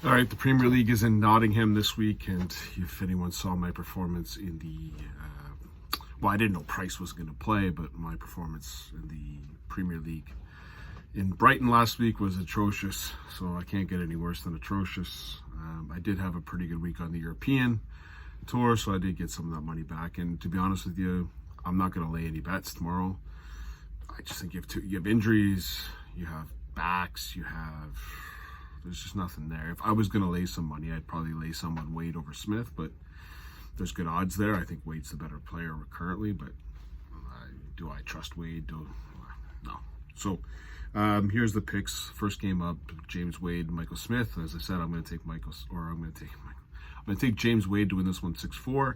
All right, the Premier League is in Nottingham this week, and if anyone saw my performance in the, well, I didn't know Price was going to play, but my performance in the Premier League in Brighton last week was atrocious, so I can't get any worse than atrocious. I did have a pretty good week on the European tour, so I did get some of that money back, and to be honest with you, I'm not going to lay any bets tomorrow. I just think you have injuries, you have backs, there's just nothing there. If I was going to lay some money, I'd probably lay some on Wade over Smith, but there's good odds there. I think Wade's the better player currently, but do I trust Wade? No. So here's the picks. First game up, James Wade, Michael Smith. As I said, I'm going to take James Wade to win this one 6-4.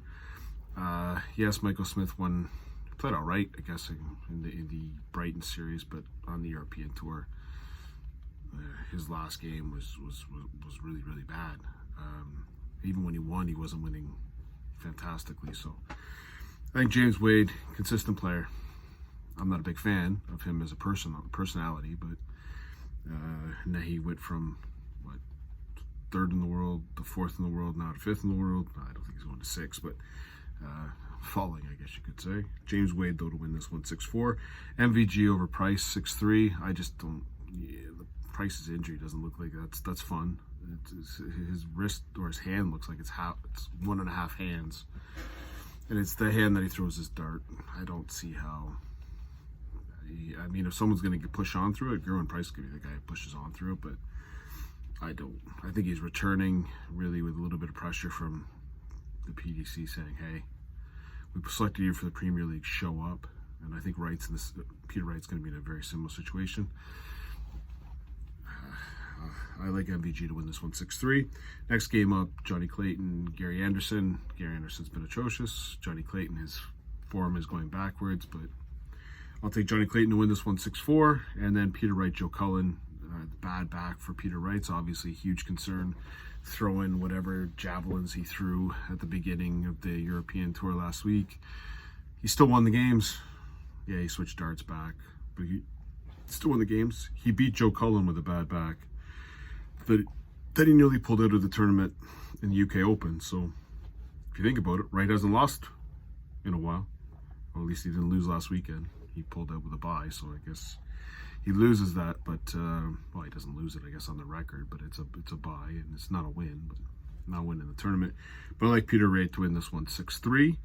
Yes, Michael Smith played all right, I guess, in the Brighton series, but on the European tour, his last game was really, really bad. Even when he won, he wasn't winning fantastically. So I think James Wade, consistent player. I'm not a big fan of him as a personality, but now he went from third in the world to fourth in the world, now to fifth in the world. I don't think he's going to six, but falling, I guess you could say. James Wade, though, to win this one 6-4. MVG over Price 6-3. I just don't. The Price's injury doesn't look like that's fun. His wrist or his hand looks like it's 1.5 hands, and it's the hand that he throws his dart. I don't see how. I mean, if someone's going to push on through it, Gerwen Price could be the guy who pushes on through it, but I don't. I think he's returning really with a little bit of pressure from the PDC saying, "Hey, we selected you for the Premier League. Show up." And I think Peter Wright's going to be in a very similar situation. I like MVG to win this one 6-3. Next game up, Johnny Clayton, Gary Anderson. Gary Anderson's been atrocious. Johnny Clayton, his form is going backwards, but I'll take Johnny Clayton to win this one 6-4. And then Peter Wright, Joe Cullen. The bad back for Peter Wright's obviously a huge concern. Throwing whatever javelins he threw at the beginning of the European tour last week. He still won the games. Yeah, he switched darts back, but he still won the games. He beat Joe Cullen with a bad back. That he nearly pulled out of the tournament in the UK Open. So if you think about it, Wright hasn't lost in a while. Or at least he didn't lose last weekend. He pulled out with a bye, so I guess he loses that. But well, he doesn't lose it, I guess, on the record. But it's a bye, and it's not a win, but not a win in the tournament. But I like Peter Wright to win this one 6-3.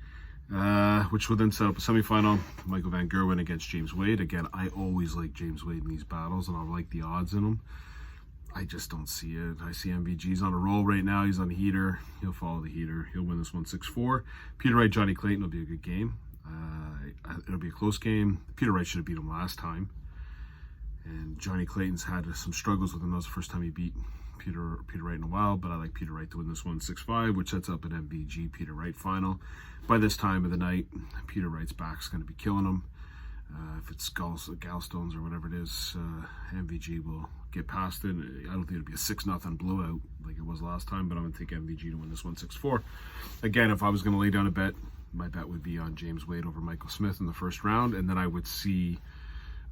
Which will then set up a semifinal. Michael van Gerwen against James Wade. Again, I always like James Wade in these battles, and I like the odds in them. I just don't see it. I see MVG's on a roll right now. He's on a heater. He'll follow the heater. He'll win this one 6-4. Peter Wright, Johnny Clayton will be a good game. It'll be a close game. Peter Wright should have beat him last time. And Johnny Clayton's had some struggles with him. That was the first time he beat Peter Wright in a while, but I like Peter Wright to win this one 6-5, which sets up an MVG Peter Wright final. By this time of the night, Peter Wright's back's going to be killing him. If it's gallstones or whatever it is, MVG will get past it. I don't think it'll be a 6-0 blowout like it was last time, but I'm going to take MVG to win this one 6-4. Again, if I was going to lay down a bet, my bet would be on James Wade over Michael Smith in the first round, and then I would see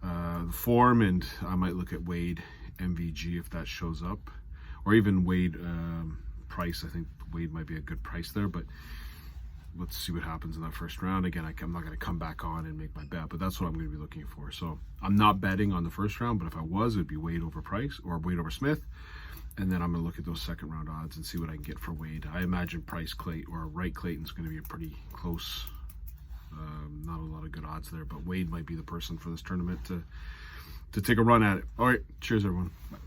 the form, and I might look at Wade MVG if that shows up, or even Wade Price. I think Wade might be a good price there, but let's see what happens in that first round. Again, I'm not going to come back on and make my bet, but that's what I'm going to be looking for. So I'm not betting on the first round, but if I was, it would be Wade over Price or Wade over Smith. And then I'm going to look at those second round odds and see what I can get for Wade. I imagine Price Clayton or Wright Clayton's going to be a pretty close. Not a lot of good odds there, but Wade might be the person for this tournament to take a run at it. All right, cheers everyone. Bye.